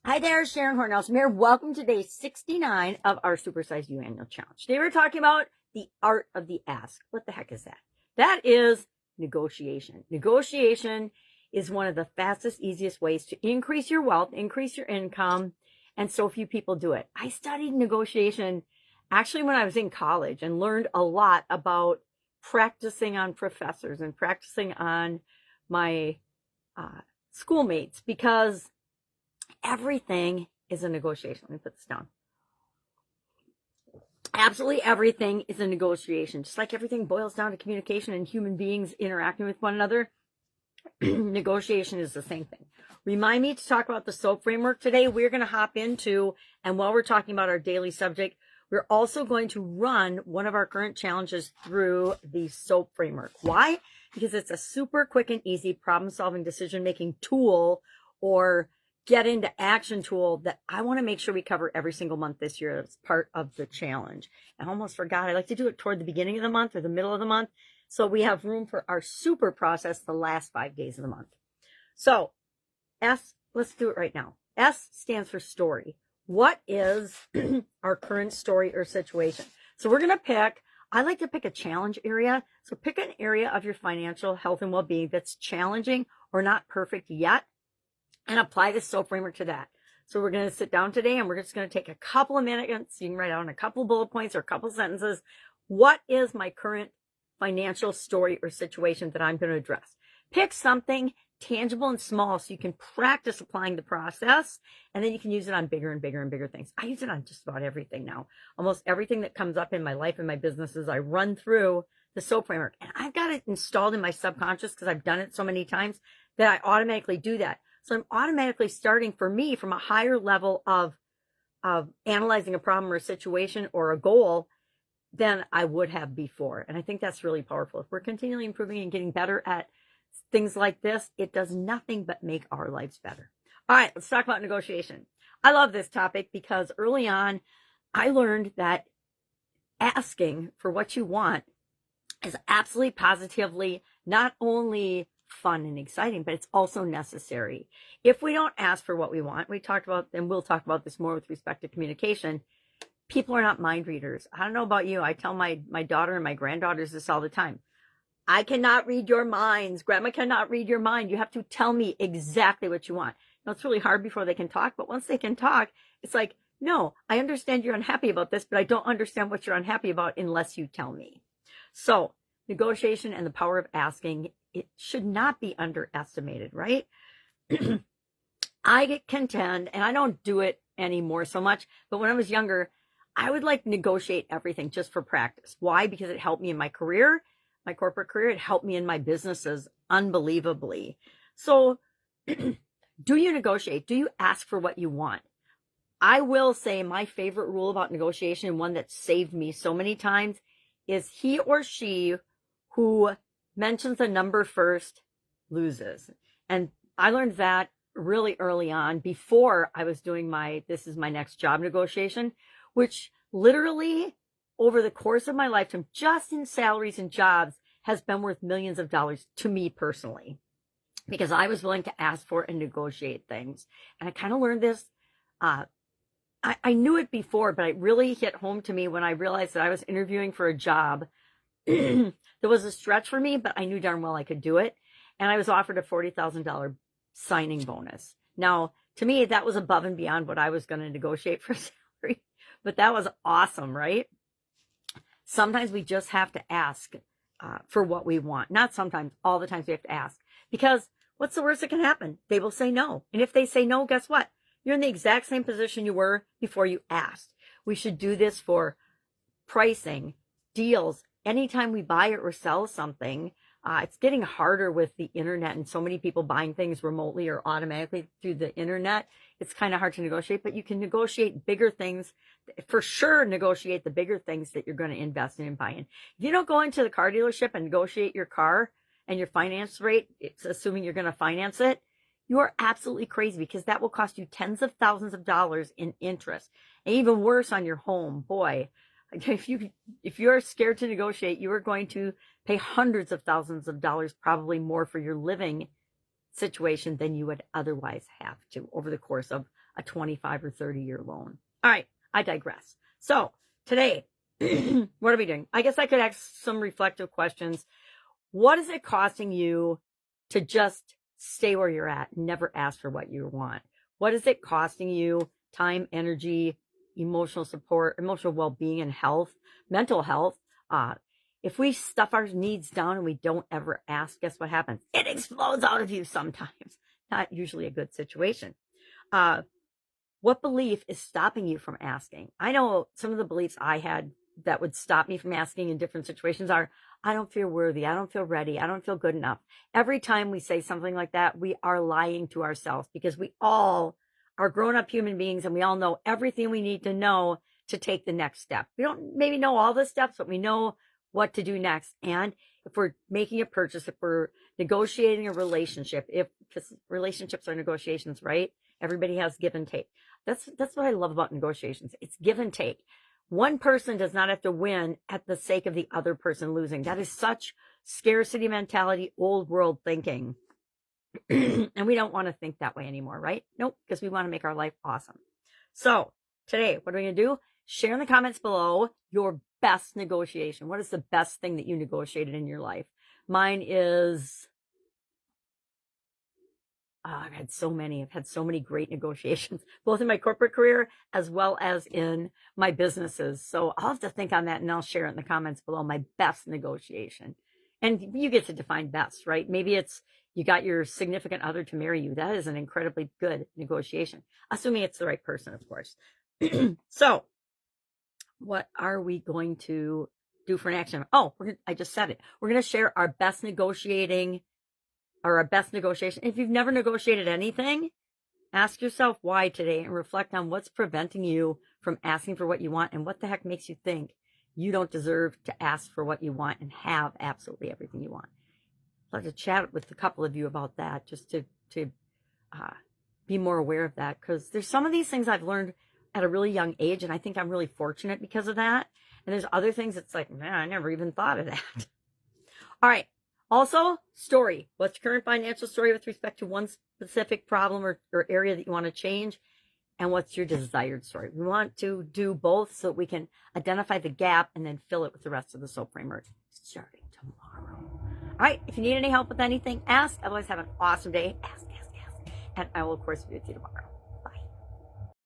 Hi there, Sharon Horne-Ellstrom here. Welcome to day 69 of our Supersize You Annual Challenge. Today we're talking about the art of the ask. What the heck is that? That is negotiation. Negotiation is one of the fastest, easiest ways to increase your wealth, increase your income, and so few people do it. I studied negotiation actually when I was in college and learned a lot about practicing on professors and practicing on my schoolmates because everything is a negotiation. Let me put this down. Absolutely everything is a negotiation. Just like everything boils down to communication and human beings interacting with one another, negotiation is the same thing. Remind me to talk about the SOAP framework today. We're going to hop into, and while we're talking about our daily subject, we're also going to run one of our current challenges through the SOAP framework. Why? Because it's a super quick and easy problem-solving, decision-making tool or get into action tool that I want to make sure we cover every single month this year as part of the challenge. I almost forgot. I like to do it toward the beginning of the month or the middle of the month, so we have room for our super process the last 5 days of the month. So S, let's do it right now. S stands for story. What is our current story or situation? So we're going to pick, I like to pick a challenge area. So pick an area of your financial health and well-being that's challenging or not perfect yet, and apply the SOAP framework to that. So we're going to sit down today and we're just going to take a couple of minutes. You can write down a couple of bullet points or a couple of sentences. What is my current financial story or situation that I'm going to address? Pick something tangible and small so you can practice applying the process, and then you can use it on bigger and bigger and bigger things. I use it on just about everything now. Almost everything that comes up in my life and my businesses, I run through the SOAP framework. And I've got it installed in my subconscious because I've done it so many times that I automatically do that. So I'm automatically starting, for me, from a higher level of analyzing a problem or a situation or a goal than I would have before. And I think that's really powerful. If we're continually improving and getting better at things like this, it does nothing but make our lives better. All right, let's talk about negotiation. I love this topic because early on, I learned that asking for what you want is absolutely positively not only fun and exciting, but it's also necessary. If we don't ask for what we want, we talked about, and we'll talk about this more with respect to communication, people are not mind readers. I don't know about you. I tell my daughter and my granddaughters this all the time. I cannot read your minds. Grandma cannot read your mind. You have to tell me exactly what you want. Now, it's really hard before they can talk, but once they can talk, it's like, no, I understand you're unhappy about this, but I don't understand what you're unhappy about unless you tell me. So negotiation and the power of asking, it should not be underestimated, right? I contend, and I don't do it anymore so much, but when I was younger, I would like negotiate everything just for practice. Why? Because it helped me in my career, my corporate career. It helped me in my businesses unbelievably. So do you negotiate? Do you ask for what you want? I will say my favorite rule about negotiation, one that saved me so many times, is he or she who mentions a number first loses. And I learned that really early on before I was doing this is my next job negotiation, which literally over the course of my lifetime, just in salaries and jobs, has been worth millions of dollars to me personally, because I was willing to ask for and negotiate things. And I kind of learned this. I knew it before, but it really hit home to me when I realized that I was interviewing for a job. There was a stretch for me, but I knew darn well I could do it. And I was offered a $40,000 signing bonus. Now, to me, that was above and beyond what I was going to negotiate for salary, but that was awesome, right? Sometimes we just have to ask for what we want. Not sometimes, all the times we have to ask. Because what's the worst that can happen? They will say no. And if they say no, guess what? You're in the exact same position you were before you asked. We should do this for pricing, deals. Anytime we buy or sell something, it's getting harder with the internet and so many people buying things remotely or automatically through the internet. It's kind of hard to negotiate, but you can negotiate bigger things. For sure, negotiate the bigger things that you're going to invest in and buy in. If you don't go into the car dealership and negotiate your car and your finance rate, it's assuming you're going to finance it, you are absolutely crazy, because that will cost you tens of thousands of dollars in interest. And even worse on your home. Boy, if you're scared to negotiate, you are going to pay hundreds of thousands of dollars, probably more, for your living situation than you would otherwise have to over the course of a 25 or 30-year loan. All right, I digress. So today, what are we doing? I guess I could ask some reflective questions. What is it costing you to just stay where you're at, never ask for what you want? What is it costing you? Time, energy, emotional support, emotional well-being and health, mental health. If we stuff our needs down and we don't ever ask, guess what happens? It explodes out of you sometimes. Not usually a good situation. What belief is stopping you from asking? I know some of the beliefs I had that would stop me from asking in different situations are, I don't feel worthy. I don't feel ready. I don't feel good enough. Every time we say something like that, we are lying to ourselves, because we all are grown-up human beings and we all know everything we need to know to take the next step. We don't maybe know all the steps, but we know what to do next. And if we're making a purchase, if we're negotiating a relationship, because relationships are negotiations, right? Everybody has give and take. That's what I love about negotiations. It's give and take. One person does not have to win at the sake of the other person losing. That is such scarcity mentality, old world thinking. And we don't want to think that way anymore, right? Nope, because we want to make our life awesome. So today, what are we going to do? Share in the comments below your best negotiation. What is the best thing that you negotiated in your life? Mine is, I've had so many. I've had so many great negotiations, both in my corporate career as well as in my businesses. So I'll have to think on that, and I'll share it in the comments below, my best negotiation. And you get to define best, right? Maybe it's you got your significant other to marry you. That is an incredibly good negotiation, assuming it's the right person, of course. So what are we going to do for an action? Oh, I just said it. We're going to share our best negotiation. If you've never negotiated anything, ask yourself why today and reflect on what's preventing you from asking for what you want, and what the heck makes you think you don't deserve to ask for what you want and have absolutely everything you want. I'd like to chat with a couple of you about that, just to be more aware of that, because there's some of these things I've learned at a really young age, and I think I'm really fortunate because of that. And there's other things that's like, man, I never even thought of that. All right. Also, story. What's your current financial story with respect to one specific problem or area that you want to change? And what's your desired story? We want to do both so that we can identify the gap and then fill it with the rest of the SOAP framework starting tomorrow. All right. If you need any help with anything, ask. Otherwise, have an awesome day. Ask. And I will, of course, be with you tomorrow.